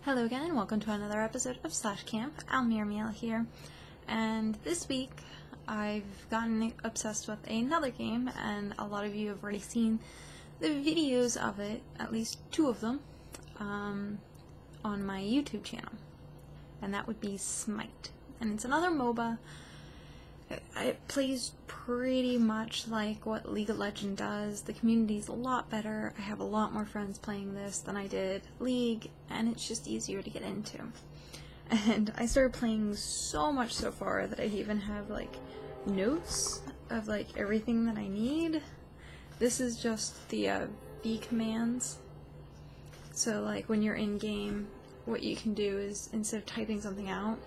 Hello again, and welcome to another episode of Slash Camp. Almiramiel here, and this week I've gotten obsessed with another game, and a lot of you have already seen the videos of it, at least two of them, on my YouTube channel, and that would be Smite. And it's another MOBA. It plays pretty much like what League of Legends does. The community's a lot better. I have a lot more friends playing this than I did League, and it's just easier to get into. And I started playing so much so far that I even have like notes of like everything that I need. This is just the V commands. So like when you're in game, what you can do is instead of typing something out,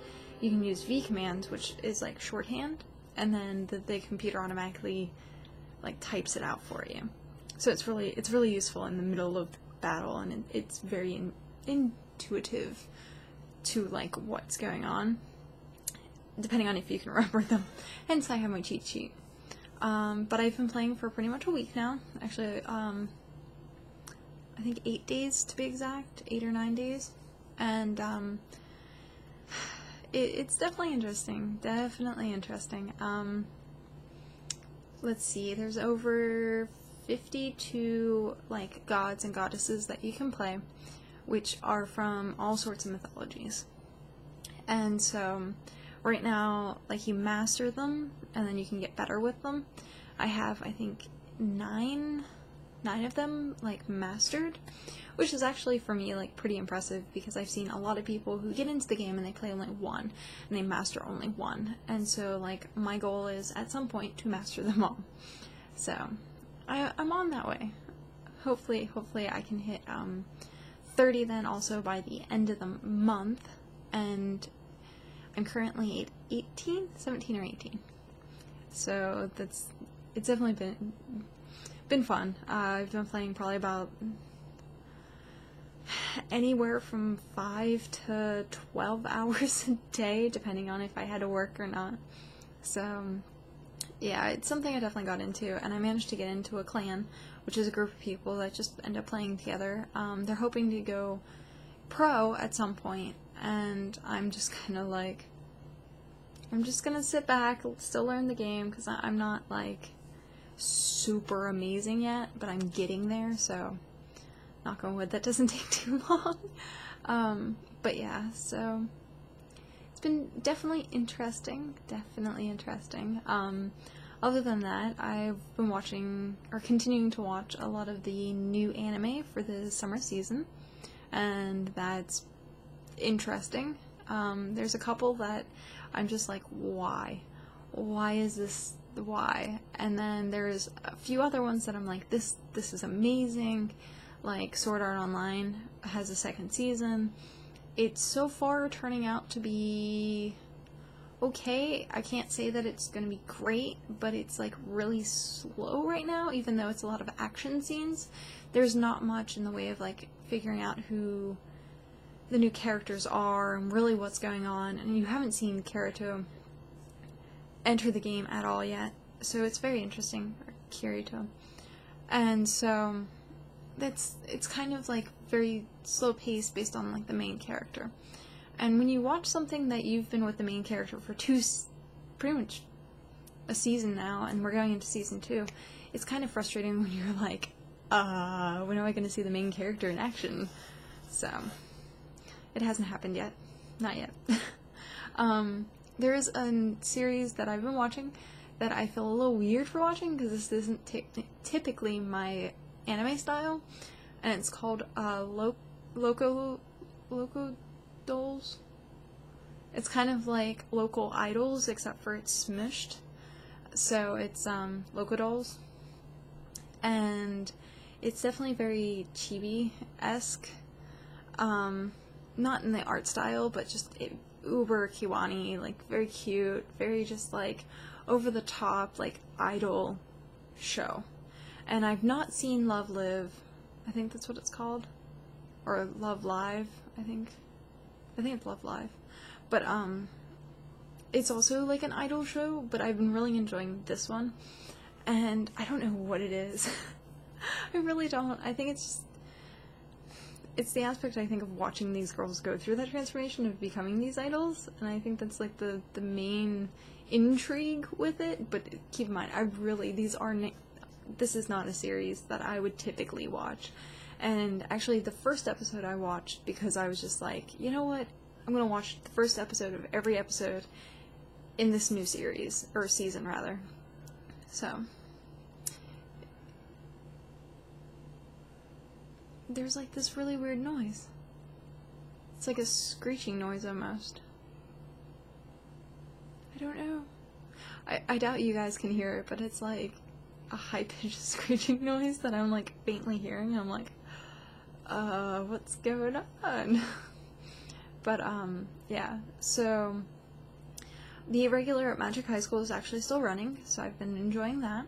you can use V commands, which is like shorthand, and then the computer automatically like types it out for you. So it's really useful in the middle of battle, and it's very intuitive to like what's going on, depending on if you can remember them. Hence I have my cheat sheet. But I've been playing for pretty much a week now. Actually, I think 8 days to be exact, 8 or 9 days, and it's definitely interesting. Definitely interesting. Let's see, there's over 52 like gods and goddesses that you can play, which are from all sorts of mythologies. And so right now, like, you master them and then you can get better with them. I have, I think, nine of them like mastered, which is actually for me like pretty impressive, because I've seen a lot of people who get into the game and they play only one and they master only one, and so like my goal is at some point to master them all. So I'm on that way. Hopefully I can hit 30 then also by the end of the month, and I'm currently at 17 or 18, so it's definitely been fun. I've been playing probably about anywhere from 5 to 12 hours a day, depending on if I had to work or not. So yeah, it's something I definitely got into, and I managed to get into a clan, which is a group of people that just end up playing together. They're hoping to go pro at some point, and I'm just kind of like, I'm just gonna sit back, still learn the game, because I'm not like super amazing yet, but I'm getting there, so knock on wood, that doesn't take too long. But yeah, so it's been definitely interesting, other than that, I've been watching, or continuing to watch, a lot of the new anime for the summer season, and that's interesting. There's a couple that I'm just like, why is this, why? And then there's a few other ones that I'm like, this is amazing. Like Sword Art Online has a second season. It's so far turning out to be okay. I can't say that it's gonna be great, but it's like really slow right now, even though it's a lot of action scenes. There's not much in the way of like figuring out who the new characters are and really what's going on, and you haven't seen Kirito enter the game at all yet, so it's very interesting, or Kirito. And so it's kind of like very slow paced based on like the main character. And when you watch something that you've been with the main character for pretty much a season now, and we're going into season 2, it's kind of frustrating when you're like, when am I going to see the main character in action? So it hasn't happened yet. Not yet. There is a series that I've been watching that I feel a little weird for watching, because this isn't typically my anime style, and it's called Loco Dolls. It's kind of like Local Idols, except for it's smushed. So it's Loco Dolls, and it's definitely very chibi-esque. Not in the art style, but just uber kiwani, like very cute, very just like over the top, like idol show. And I've not seen Love Live, I think that's what it's called, or Love Live, I think it's Love Live, but it's also like an idol show, but I've been really enjoying this one, and I don't know what it is. I really don't. I think it's just, it's the aspect, I think, of watching these girls go through that transformation of becoming these idols, and I think that's, like, the main intrigue with it. But keep in mind, this is not a series that I would typically watch. And actually, the first episode I watched because I was just like, you know what, I'm gonna watch the first episode of every episode in this new series, or season, rather. So, there's, like, this really weird noise. It's like a screeching noise, almost. I don't know. I doubt you guys can hear it, but it's, like, a high-pitched screeching noise that I'm, like, faintly hearing. I'm like, what's going on? But, yeah, so the regular Magic High School is actually still running, so I've been enjoying that.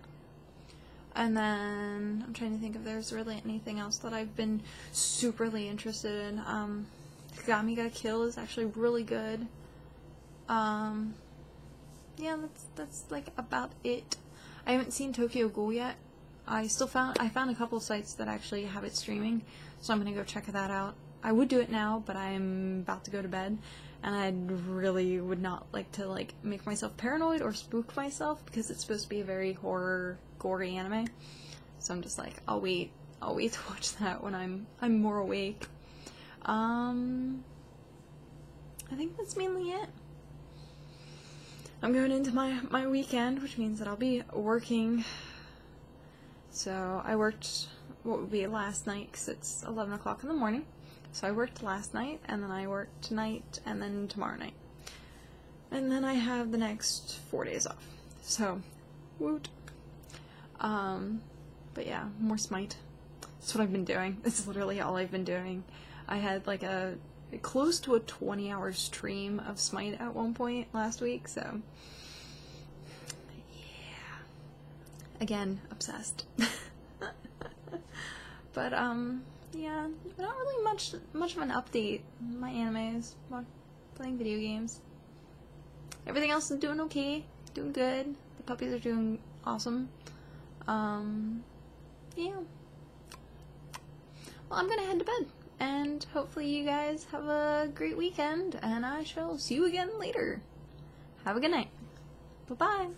And then, I'm trying to think if there's really anything else that I've been superly interested in. Kagami Ga Kill is actually really good. Yeah, that's like about it. I haven't seen Tokyo Ghoul yet. I found a couple sites that actually have it streaming, so I'm gonna go check that out. I would do it now, but I'm about to go to bed, and I really would not like to, like, make myself paranoid or spook myself, because it's supposed to be a very horror, gory anime. So I'm just like, I'll wait to watch that when I'm more awake. I think that's mainly it. I'm going into my weekend, which means that I'll be working. So I worked, what would be last night, because it's 11 o'clock in the morning. So I worked last night, and then I worked tonight, and then tomorrow night. And then I have the next 4 days off. So, woot. But yeah, more Smite. That's what I've been doing. It's literally all I've been doing. I had, like, close to a 20-hour stream of Smite at one point last week, so yeah. Again, obsessed. But, yeah, not really much of an update. My animes, playing video games. Everything else is doing okay, doing good. The puppies are doing awesome. Yeah. Well, I'm gonna head to bed, and hopefully you guys have a great weekend, and I shall see you again later. Have a good night. Bye-bye.